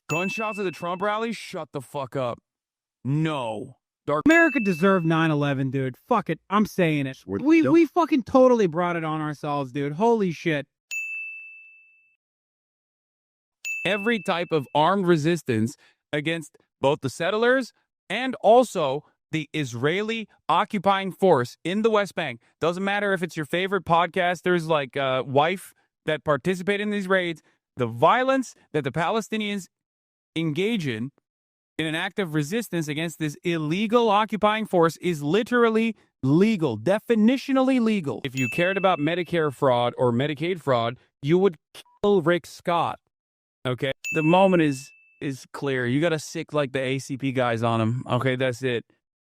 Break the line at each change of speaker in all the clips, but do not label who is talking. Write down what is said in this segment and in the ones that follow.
Gunshots at the Trump rally? Shut the fuck up. No.
America deserved 9/11, dude. Fuck it. I'm saying it. We fucking totally brought it on ourselves, dude. Holy shit.
Every type of armed resistance against both the settlers and also the Israeli occupying force in the West Bank. Doesn't matter if it's your favorite podcasters like Wife that participate in these raids. The violence that the Palestinians engage in an act of resistance against this illegal occupying force is literally legal, definitionally legal. If you cared about Medicare fraud or Medicaid fraud, you would kill Rick Scott. Okay? The moment is clear. You got to sick like the ACP guys on him. Okay, that's it.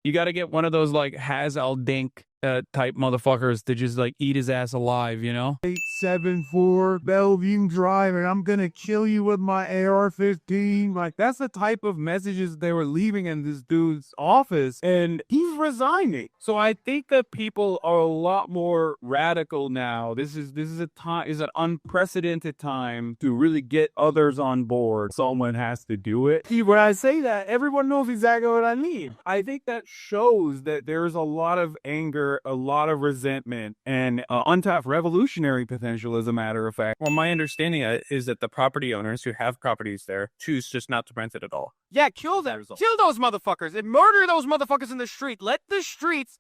You got to get one of those like Haz al-Dink type motherfuckers to just like eat his ass alive, you know?
874 Bellevue Drive, and I'm gonna kill you with my AR-15. Like, that's the type of messages they were leaving in this dude's office, and he's resigning. So I think that people are a lot more radical now. This is an unprecedented time to really get others on board. Someone has to do it. See, when I say that, everyone knows exactly what I mean. I think that shows that there's a lot of anger, a lot of resentment, and untapped revolutionary potential, as a matter of fact.
Well, my understanding is that the property owners who have properties there choose just not to rent it at all.
Yeah, kill them. Kill those motherfuckers and murder those motherfuckers in the street. Let the streets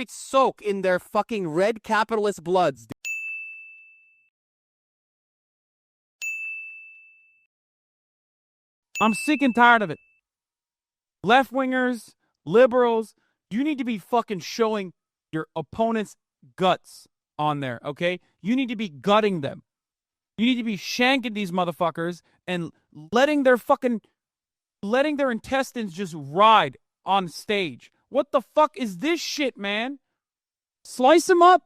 soak in their fucking red capitalist bloods.
I'm sick and tired of it. Left-wingers, liberals, you need to be fucking showing your opponent's guts on there, okay? You need to be gutting them. You need to be shanking these motherfuckers and letting their intestines just ride on stage. What the fuck is this shit, man? Slice them up.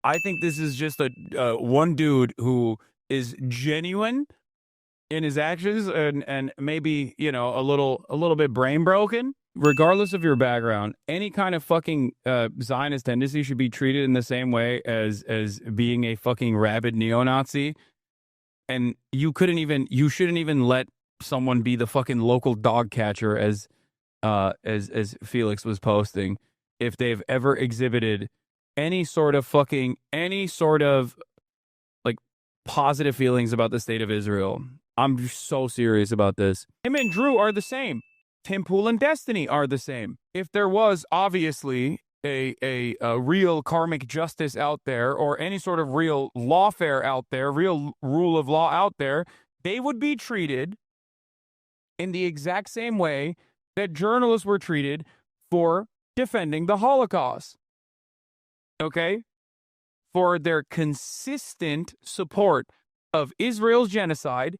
I think this is just a one dude who is genuine in his actions and maybe, you know, a little bit brain broken. Regardless of your background, any kind of fucking Zionist tendency should be treated in the same way as being a fucking rabid neo-Nazi. And you shouldn't even let someone be the fucking local dog catcher as Felix was posting if they've ever exhibited any sort of like positive feelings about the state of Israel. I'm so serious about this. Him and Drew are the same. Tim Pool and Destiny are the same. If there was obviously a real karmic justice out there or any sort of real lawfare out there, real rule of law out there, they would be treated in the exact same way that journalists were treated for defending the Holocaust. Okay? For their consistent support of Israel's genocide,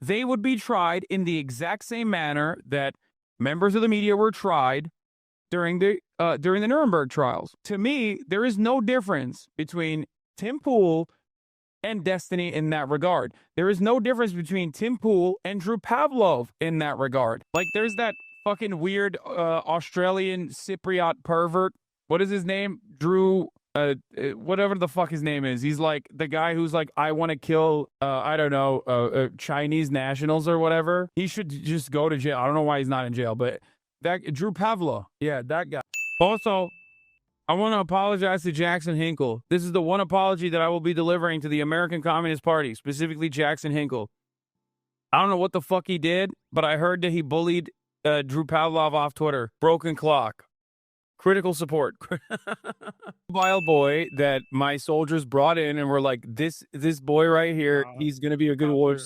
they would be tried in the exact same manner that members of the media were tried during the Nuremberg trials. To me, there is no difference between Tim Pool and Destiny in that regard. There is no difference between Tim Pool and Drew Pavlou in that regard. Like, there's that fucking weird Australian Cypriot pervert. What is his name? Drew... whatever the fuck his name is. He's like the guy who's like, I want to kill, I don't know, Chinese nationals or whatever. He should just go to jail. I don't know why he's not in jail, but that Drew Pavlou, yeah, that guy. Also, I want to apologize to Jackson Hinkle. This is the one apology that I will be delivering to the American Communist Party, specifically Jackson Hinkle. I don't know what the fuck he did, but I heard that he bullied Drew Pavlov off Twitter. Broken clock. Critical support. Wild boy that my soldiers brought in and were like, this boy right here, he's going to be a good warrior.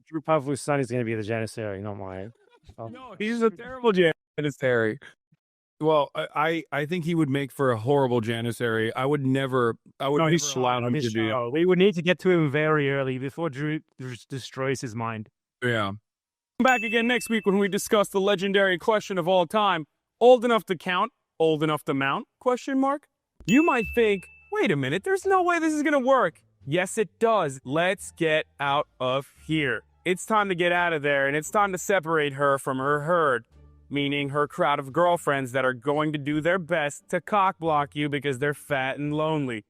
Drew Pavlou's son is going to be the janissary, not mine.
No, he's a terrible janissary. Well, I think he would make for a horrible janissary. I would never allow him to do.
We would need to get to him very early before Drew destroys his mind.
Yeah. Back again next week when we discuss the legendary question of all time: old enough to count, old enough to mount? Question mark. You might think, wait a minute, there's no way this is gonna work. Yes, it does. Let's get out of here. It's time to get out of there, and it's time to separate her from her herd. Meaning her crowd of girlfriends that are going to do their best to cock block you because they're fat and lonely.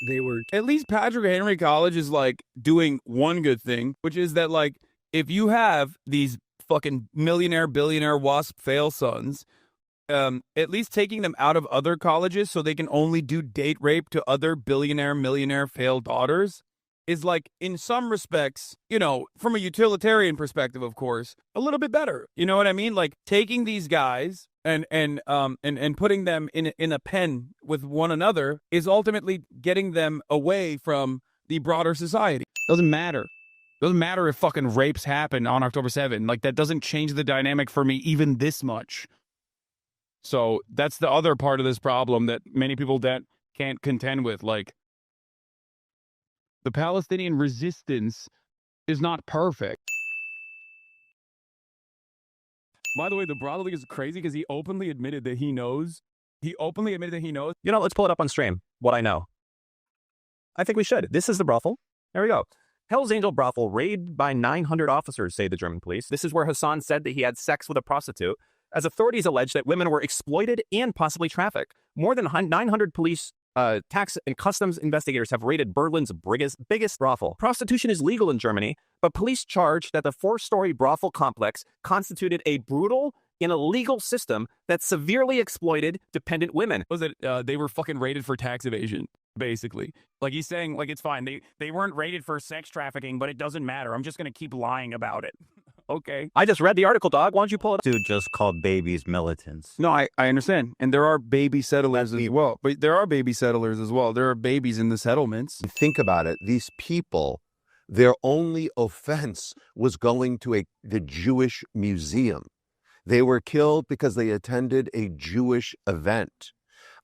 They were
At least Patrick Henry College is like doing one good thing, which is that like if you have these fucking millionaire, billionaire WASP fail sons, at least taking them out of other colleges so they can only do date rape to other billionaire, millionaire failed daughters is like, in some respects, you know, from a utilitarian perspective, of course, a little bit better. You know what I mean? Like taking these guys and putting them in a pen with one another is ultimately getting them away from the broader society. Doesn't matter. Doesn't matter if fucking rapes happen on October 7th. Like that doesn't change the dynamic for me even this much. So that's the other part of this problem that many people that can't contend with. Like, the Palestinian resistance is not perfect. By the way, the brothel is crazy because he openly admitted that he knows. He openly admitted that he knows.
You know, let's pull it up on stream, what I know. I think we should. This is the brothel. There we go. Hell's Angel brothel raided by 900 officers, say the German police. This is where Hasan said that he had sex with a prostitute, as authorities allege that women were exploited and possibly trafficked. More than 900 police, tax and customs investigators have raided Berlin's biggest brothel. Prostitution is legal in Germany, but police charge that the 4-story brothel complex constituted a brutal and illegal system that severely exploited dependent women.
Was it they were fucking raided for tax evasion, basically. Like he's saying, like it's fine. They weren't raided for sex trafficking, but it doesn't matter. I'm just gonna keep lying about it. Okay.
I just read the article, dog. Why don't you pull it up?
Dude just called babies militants.
No, I understand. And there are baby settlers as well. But there are baby settlers as well. There are babies in the settlements.
Think about it. These people, their only offense was going to the Jewish museum. They were killed because they attended a Jewish event.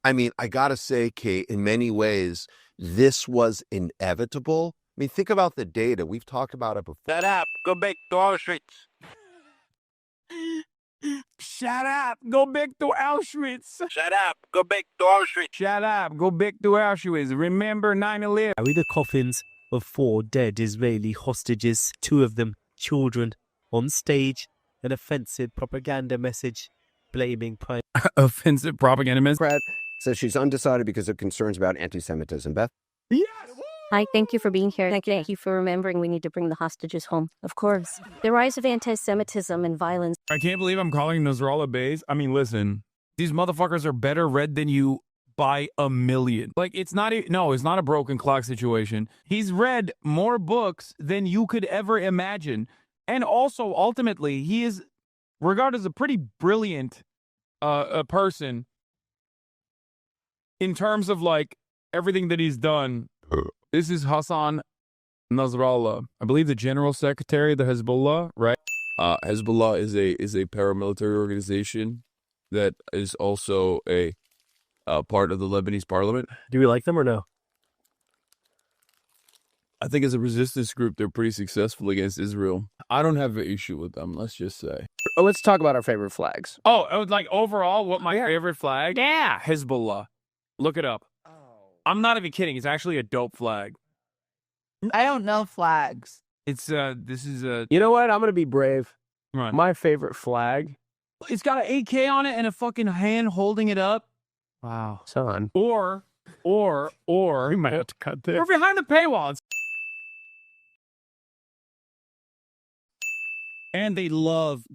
I mean, I gotta say, Kate, in many ways, this was inevitable. I mean, think about the data. We've talked about it before.
Shut up. Go back to Auschwitz.
Shut up. Go back to Auschwitz.
Shut up. Go back to Auschwitz.
Shut up. Go back to Auschwitz. Remember 9/11.
Carry the coffins of 4 dead Israeli hostages, 2 of them children, on stage, an offensive propaganda message blaming Prime.
Offensive propaganda message.
Brad says she's undecided because of concerns about anti-Semitism. Beth?
Yes.
Hi, thank you for being here. Thank you for remembering we need to bring the hostages home. Of course. The rise of anti-Semitism and violence.
I can't believe I'm calling Nasrallah Bays. I mean, listen, these motherfuckers are better read than you by a million. Like, it's not a broken clock situation. He's read more books than you could ever imagine. And also, ultimately, he is regarded as a pretty brilliant a person in terms of, like, everything that he's done. This is Hasan Nasrallah, I believe the General Secretary of the Hezbollah, right? Hezbollah is a paramilitary organization that is also a part of the Lebanese parliament.
Do we like them or no?
I think as a resistance group, they're pretty successful against Israel. I don't have an issue with them, let's just say.
Oh, let's talk about our favorite flags.
Oh, like overall, what my favorite flag? Yeah, Hezbollah. Look it up. I'm not even kidding. It's actually a dope flag.
I don't know flags.
It's this is a.
You know what? I'm gonna be brave.
Right.
My favorite flag.
It's got an AK on it and a fucking hand holding it up.
Wow, son.
Or
we might have to cut there.
We're behind the paywall.
And they love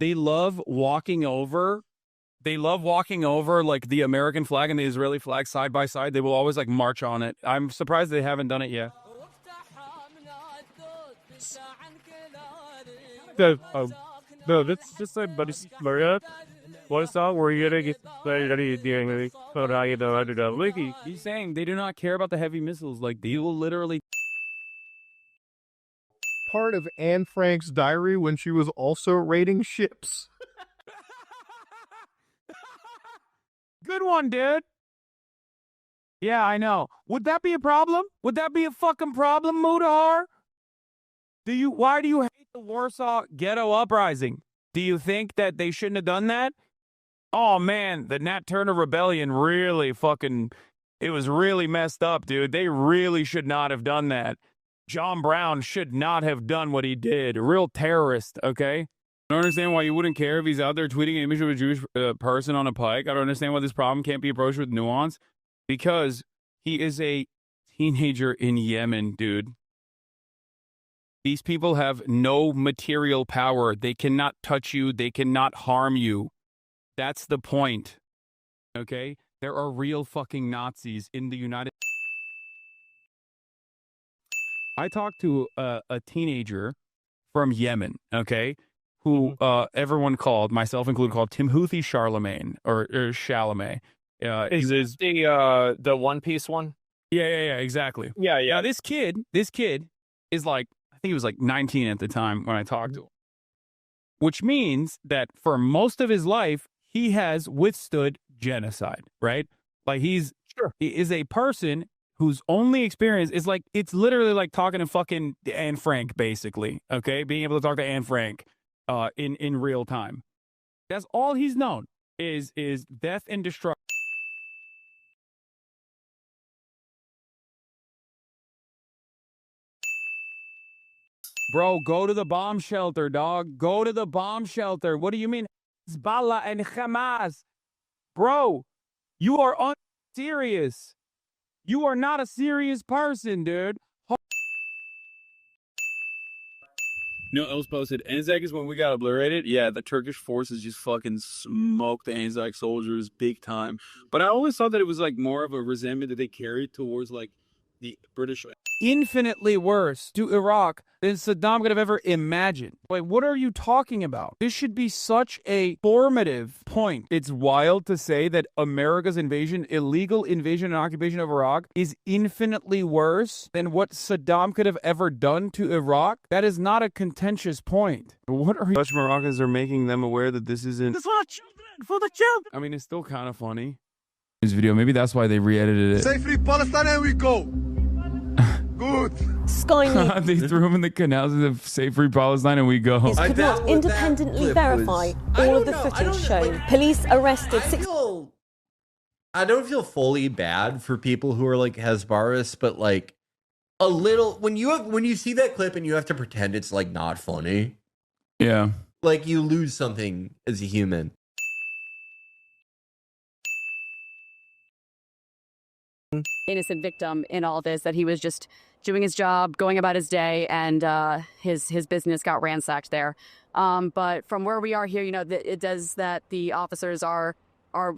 walking over. They love walking over like the American flag and the Israeli flag side by side. They will always like march on it. I'm surprised they haven't done it yet.
No, that's just like Buddy Maria. One song where you're gonna get
He's saying they do not care about the heavy missiles. Like they will literally.
Part of Anne Frank's diary when she was also raiding ships.
Good one, dude. Yeah, I know. Would that be a problem? Would that be a fucking problem, Mudahar? Why do you hate the Warsaw Ghetto Uprising? Do you think that they shouldn't have done that? Oh, man, the Nat Turner Rebellion really it was really messed up, dude. They really should not have done that. John Brown should not have done what he did. A real terrorist, okay? I don't understand why you wouldn't care if he's out there tweeting an image of a Jewish person on a pike. I don't understand why this problem can't be approached with nuance. Because
He is a teenager in Yemen, dude. These people have no material power. They cannot touch you. They cannot harm you. That's the point. Okay? There are real fucking Nazis in the United States. I talked to a teenager from Yemen, okay, who everyone called, myself included, called Timothy Charlemagne or Chalamet.
Is this the One Piece one?
Yeah, exactly.
Yeah.
Now this kid is like, I think he was like 19 at the time when I talked to him, which means that for most of his life he has withstood genocide, right? Like he is a person whose only experience is like, it's literally like talking to fucking Anne Frank, basically. Okay, being able to talk to Anne Frank in real time. That's all he's known is death and destruction. Bro, go to the bomb shelter, dog. Go to the bomb shelter. What do you mean? Hezbollah and Hamas. Bro, you are unserious. You are not a serious person, dude. No, it was posted. Anzac is when we got obliterated. Yeah, the Turkish forces just fucking smoked the Anzac soldiers big time. But I always thought that it was like more of a resentment that they carried towards like the British. Infinitely worse to Iraq than Saddam could have ever imagined. Wait, what are you talking about? This should be such a formative point. It's wild to say that America's invasion, illegal invasion and occupation of Iraq is infinitely worse than what Saddam could have ever done to Iraq. That is not a contentious point. What are Dutch Moroccans are making them aware that this isn't...
This for children, for the children.
I mean, it's still kind of funny. This video, maybe that's why they re-edited it.
Say free Palestine and we go. Good.
Skynet
They threw him in the canals and say free Palestine and we go.
could not independently verify all of the footage shown. Police arrested six.
I don't feel fully bad for people who are like Hezbollah, but like a little when you see that clip and you have to pretend it's like not funny.
Yeah.
Like you lose something as a human.
Innocent victim in all this, that he was just doing his job, going about his day, and his business got ransacked there. But from where we are here, you know, it does that the officers are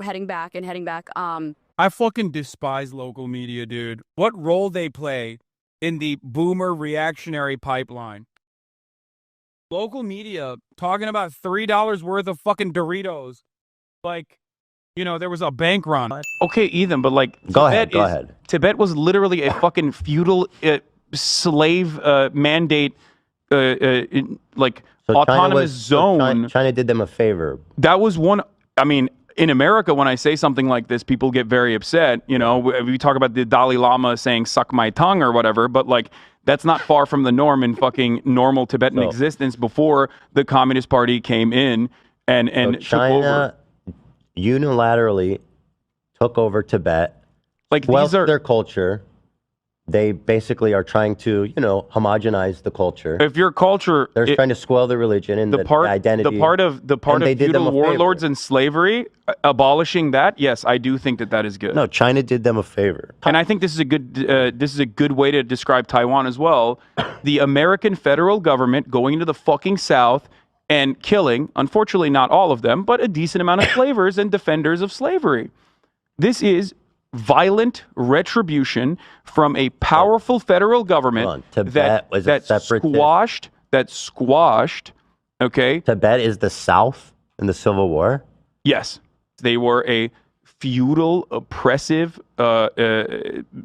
heading back.
I fucking despise local media, dude. What role they play in the boomer reactionary pipeline. Local media talking about $3 worth of fucking Doritos. Like, you know, there was a bank run. Okay, Ethan, but like,
Go ahead.
Tibet was literally a fucking feudal slave mandate, like autonomous zone.
China did them a favor.
That was one. I mean, in America, when I say something like this, people get very upset. You know, we talk about the Dalai Lama saying "suck my tongue" or whatever, but like, that's not far from the norm in fucking normal Tibetan existence before the Communist Party came in and
so China unilaterally took over Tibet,
like
these are their culture. They basically are trying to, you know, homogenize the culture.
If your culture,
they're trying to spoil the religion and the identity.
The part of feudal warlords and slavery, abolishing that. Yes, I do think that is good.
No, China did them a favor,
and I think this is a good way to describe Taiwan as well. The American federal government going into the fucking South and killing, unfortunately not all of them, but a decent amount of slavers and defenders of slavery. This is violent retribution from a powerful federal government that squashed, okay?
Tibet is the South in the Civil War?
Yes. They were a feudal, oppressive,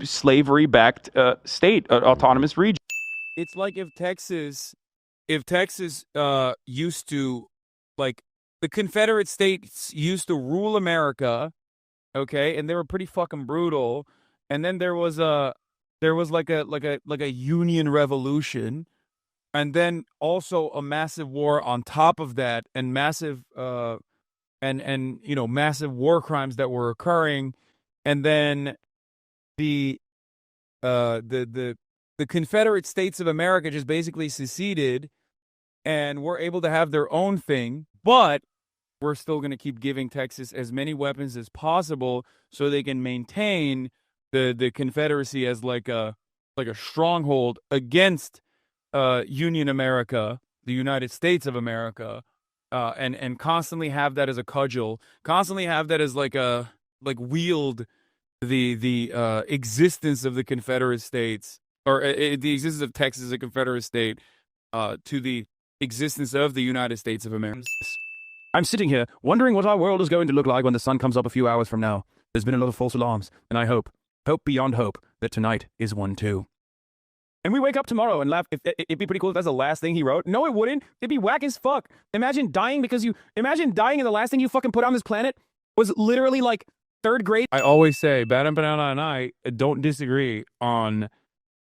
slavery-backed state, autonomous region. It's like if Texas used to, like, the Confederate States used to rule America, okay, and they were pretty fucking brutal. And then there was like a Union Revolution, and then also a massive war on top of that, and massive and you know, massive war crimes that were occurring, and then the Confederate States of America just basically seceded and were able to have their own thing, but we're still going to keep giving Texas as many weapons as possible so they can maintain the Confederacy as like a stronghold against Union America, the United States of America, and constantly have that as a cudgel, constantly have that as wield the existence of the Confederate States, or the existence of Texas as a Confederate state, to the existence of the United States of America.
I'm sitting here wondering what our world is going to look like when the sun comes up a few hours from now. There's been a lot of false alarms, and I hope beyond hope, that tonight is one too. And we wake up tomorrow and laugh. It'd be pretty cool if that's the last thing he wrote. No, it wouldn't. It'd be whack as fuck. Imagine dying and the last thing you fucking put on this planet was literally like 3rd grade.
I always say, Bad Empanada and I don't disagree on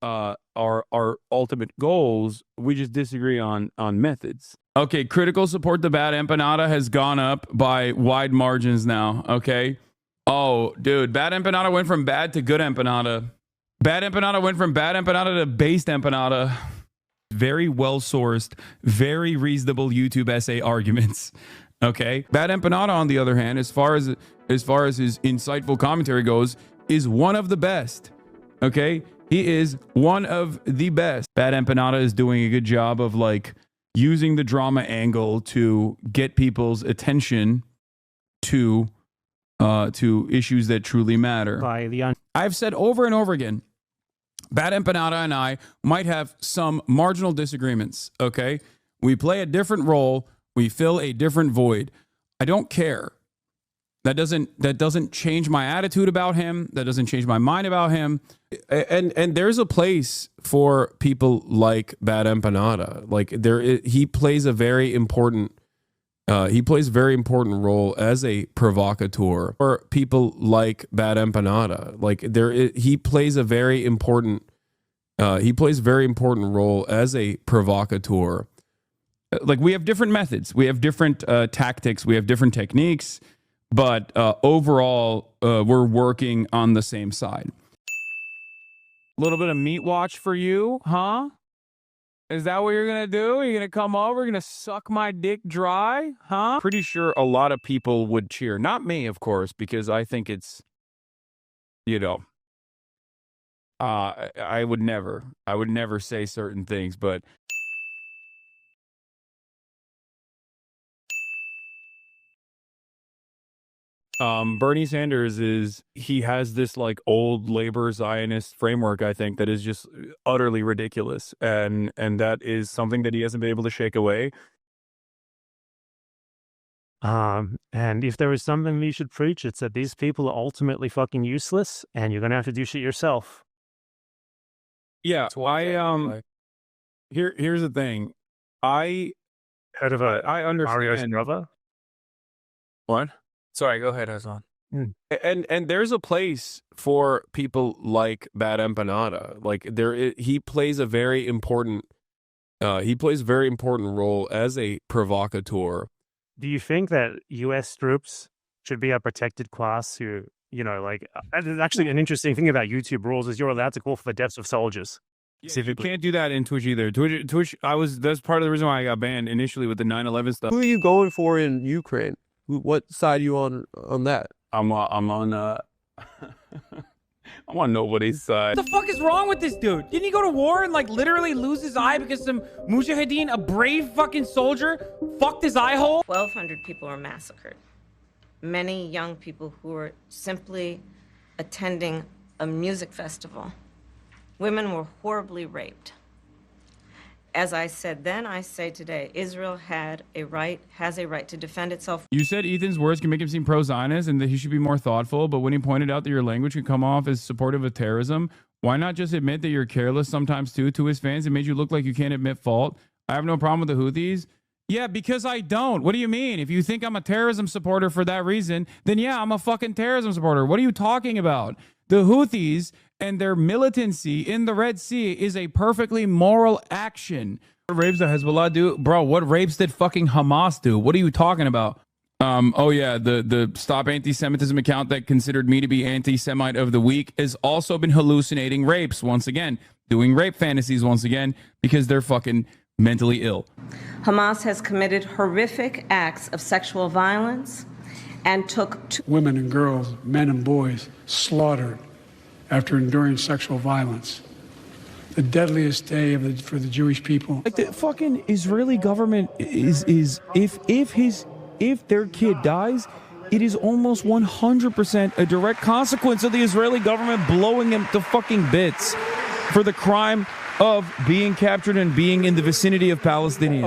our ultimate goals. We just disagree on methods. Okay, critical support to Bad Empanada has gone up by wide margins now, okay? Oh, dude, Bad Empanada went from bad to good empanada. Bad Empanada went from bad empanada to based empanada. Very well-sourced, very reasonable YouTube essay arguments. Okay? Bad Empanada, on the other hand, as far as his insightful commentary goes, is one of the best. Okay? He is one of the best. Bad Empanada is doing a good job of like using the drama angle to get people's attention to issues that truly matter. I've said over and over again, Bad Empanada and I might have some marginal disagreements, okay? We play a different role. We fill a different void. I don't care. That doesn't change my attitude about him. That doesn't change my mind about him. And there's a place for people like Bad Empanada. Like he plays a very important role as a provocateur. For people like Bad Empanada, like he plays a very important role as a provocateur. Like we have different methods, we have different tactics, we have different techniques, but overall we're working on the same side. A little bit of meat watch for you, huh? Is that what you're gonna do? You're gonna come over, you're gonna suck my dick dry, huh? Pretty sure a lot of people would cheer. Not me, of course, because I think it's, I would never say certain things, but Bernie Sanders he has this like old labor Zionist framework, I think, that is just utterly ridiculous. And that is something that he hasn't been able to shake away.
And if there is something we should preach, it's that these people are ultimately fucking useless and you're going to have to do shit yourself.
Yeah. Here's the thing. I understand.
Brother?
What? Sorry, go ahead, Hasan. And there's a place for people like Bad Empanada. Like he plays a very important role as a provocateur.
Do you think that U.S. troops should be a protected class who, actually an interesting thing about YouTube rules is you're allowed to call for the deaths of soldiers.
Yeah, you can't do that in Twitch either. Twitch, that's part of the reason why I got banned initially with the 9/11 stuff.
Who are you going for in Ukraine? What side are you on that?
I'm on nobody's side.
What the fuck is wrong with this dude? Didn't he go to war and literally lose his eye because some mujahideen, a brave fucking soldier, fucked his eye hole?
1,200 people were massacred. Many young people who were simply attending a music festival. Women were horribly raped. As I said then, I say today, Israel has a right to defend itself.
You said Ethan's words can make him seem pro-Zionist and that he should be more thoughtful, but when he pointed out that your language can come off as supportive of terrorism, why not just admit that you're careless sometimes too to his fans? It made you look like you can't admit fault. I have no problem with the Houthis. Yeah, because I don't. What do you mean? If you think I'm a terrorism supporter for that reason, then yeah, I'm a fucking terrorism supporter. What are you talking about? The Houthis and their militancy in the Red Sea is a perfectly moral action. What rapes did Hezbollah do? Bro, what rapes did fucking Hamas do? What are you talking about? Oh yeah, the Stop Anti-Semitism account that considered me to be anti-Semite of the week has also been hallucinating rapes once again, doing rape fantasies once again because they're fucking mentally ill.
Hamas has committed horrific acts of sexual violence and took
women and girls, men and boys slaughtered after enduring sexual violence. The deadliest day for the Jewish people.
Like the fucking Israeli government is if their kid dies, it is almost 100% a direct consequence of the Israeli government blowing him to fucking bits for the crime of being captured and being in the vicinity of Palestinians.